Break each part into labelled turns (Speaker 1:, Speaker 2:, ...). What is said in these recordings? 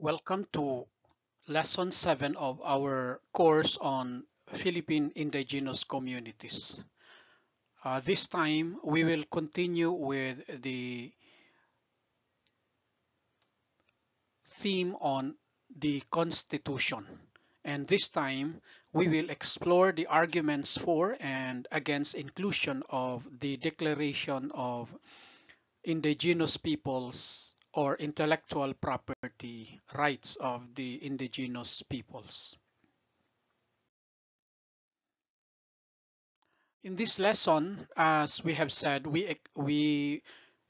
Speaker 1: Welcome to Lesson 7 of our course on Philippine indigenous communities. This time we will continue with the theme on the Constitution. And this time we will explore the arguments for and against inclusion of the Declaration of Indigenous Peoples or intellectual property rights of the indigenous peoples. In this lesson, as we have said, we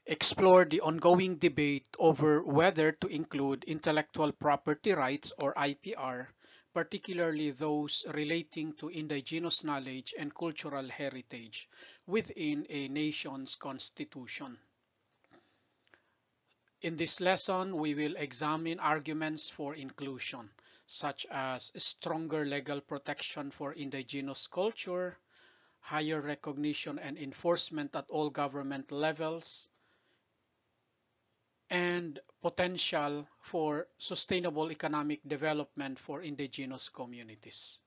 Speaker 1: explore the ongoing debate over whether to include intellectual property rights or IPR, particularly those relating to indigenous knowledge and cultural heritage within a nation's constitution. In this lesson, we will examine arguments for inclusion, such as stronger legal protection for indigenous culture, higher recognition and enforcement at all government levels, and potential for sustainable economic development for indigenous communities.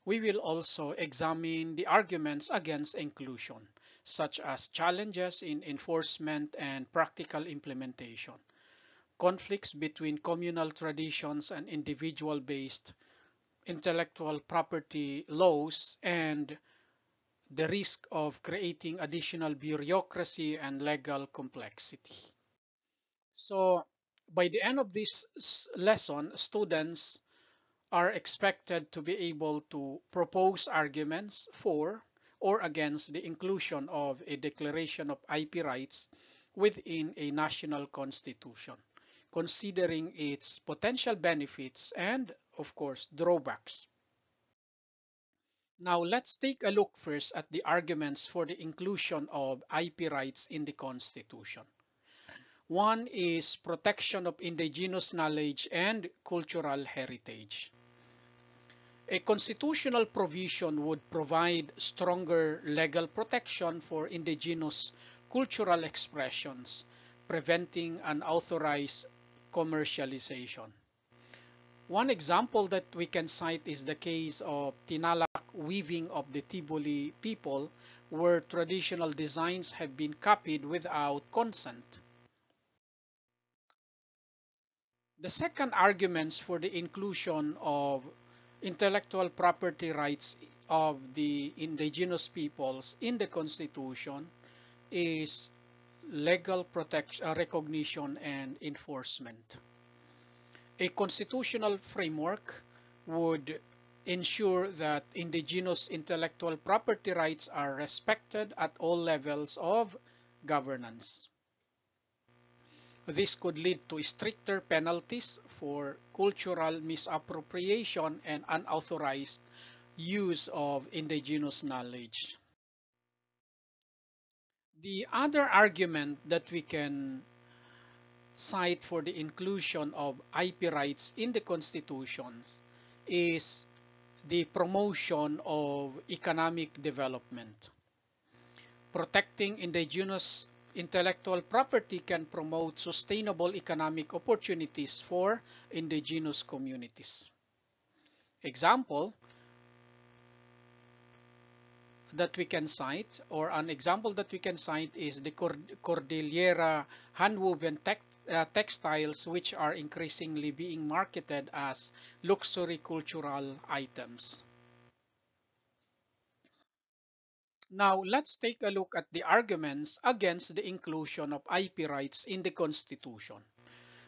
Speaker 1: We will also examine the arguments against inclusion, such as challenges in enforcement and practical implementation, conflicts between communal traditions and individual-based intellectual property laws, and the risk of creating additional bureaucracy and legal complexity. So by the end of this lesson, students are expected to be able to propose arguments for or against the inclusion of a declaration of IP rights within a national constitution, considering its potential benefits and, of course, drawbacks. Now let's take a look first at the arguments for the inclusion of IP rights in the Constitution. One is protection of indigenous knowledge and cultural heritage. A constitutional provision would provide stronger legal protection for indigenous cultural expressions, preventing unauthorized commercialization. One example that we can cite is the case of Tinalak weaving of the Tiboli people, where traditional designs have been copied without consent. The second arguments for the inclusion of intellectual property rights of the indigenous peoples in the Constitution is legal protection, recognition and enforcement. A constitutional framework would ensure that indigenous intellectual property rights are respected at all levels of governance. This could lead to stricter penalties for cultural misappropriation and unauthorized use of indigenous knowledge. The other argument that we can cite for the inclusion of IP rights in the Constitution is the promotion of economic development. Protecting indigenous intellectual property can promote sustainable economic opportunities for indigenous communities. Example that we can cite, or an example that we can cite, is the Cordillera handwoven textiles, which are increasingly being marketed as luxury cultural items. Now let's take a look at the arguments against the inclusion of IP rights in the Constitution.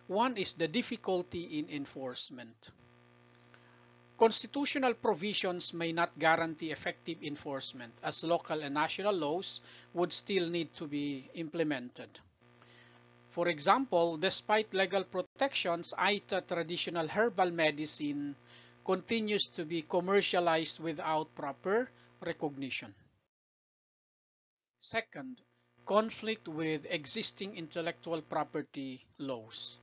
Speaker 1: One is the difficulty in enforcement. Constitutional provisions may not guarantee effective enforcement, as local and national laws would still need to be implemented. For example, despite legal protections, Aita traditional herbal medicine continues to be commercialized without proper recognition. Second, conflict with existing intellectual property laws.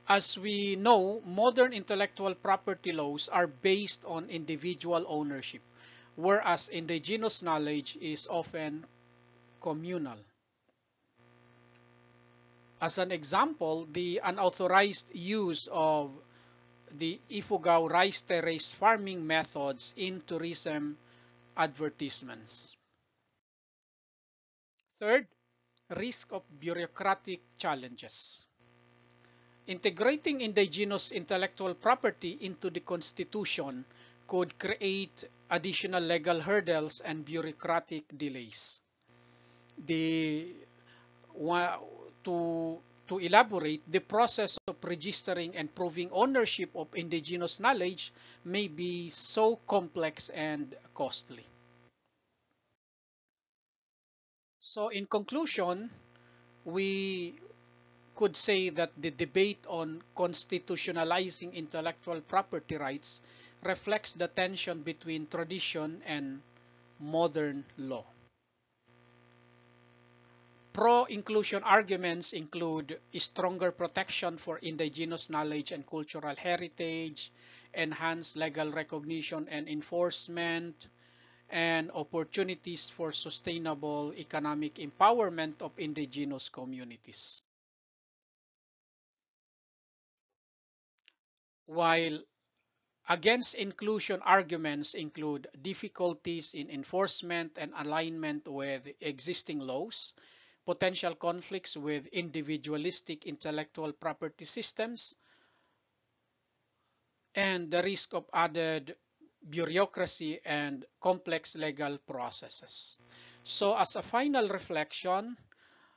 Speaker 1: As we know, modern intellectual property laws are based on individual ownership, whereas indigenous knowledge is often communal. As an example, the unauthorized use of the Ifugao rice terrace farming methods in tourism advertisements. Third, risk of bureaucratic challenges. Integrating indigenous intellectual property into the Constitution could create additional legal hurdles and bureaucratic delays. The, to, to elaborate, the process of registering and proving ownership of indigenous knowledge may be so complex and costly. So in conclusion, we could say that the debate on constitutionalizing intellectual property rights reflects the tension between tradition and modern law. Pro-inclusion arguments include stronger protection for indigenous knowledge and cultural heritage, enhanced legal recognition and enforcement, and opportunities for sustainable economic empowerment of indigenous communities. While against inclusion arguments include difficulties in enforcement and alignment with existing laws, potential conflicts with individualistic intellectual property systems, and the risk of added bureaucracy and complex legal processes. So as a final reflection,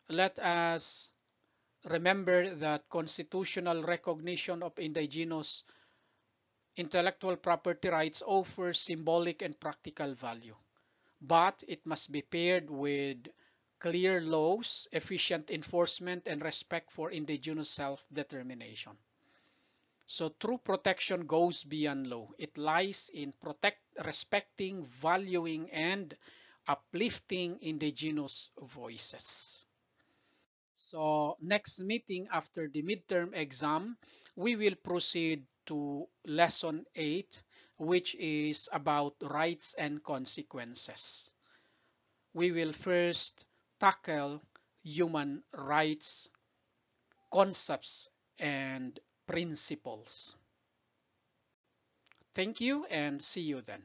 Speaker 1: let us remember that constitutional recognition of indigenous intellectual property rights offers symbolic and practical value, but it must be paired with clear laws, efficient enforcement, and respect for indigenous self-determination. So true protection goes beyond law. It lies in respecting, valuing, and uplifting indigenous voices. So next meeting after the midterm exam, we will proceed to lesson 8, which is about rights and consequences. We will first tackle human rights concepts and principles. Thank you and see you then.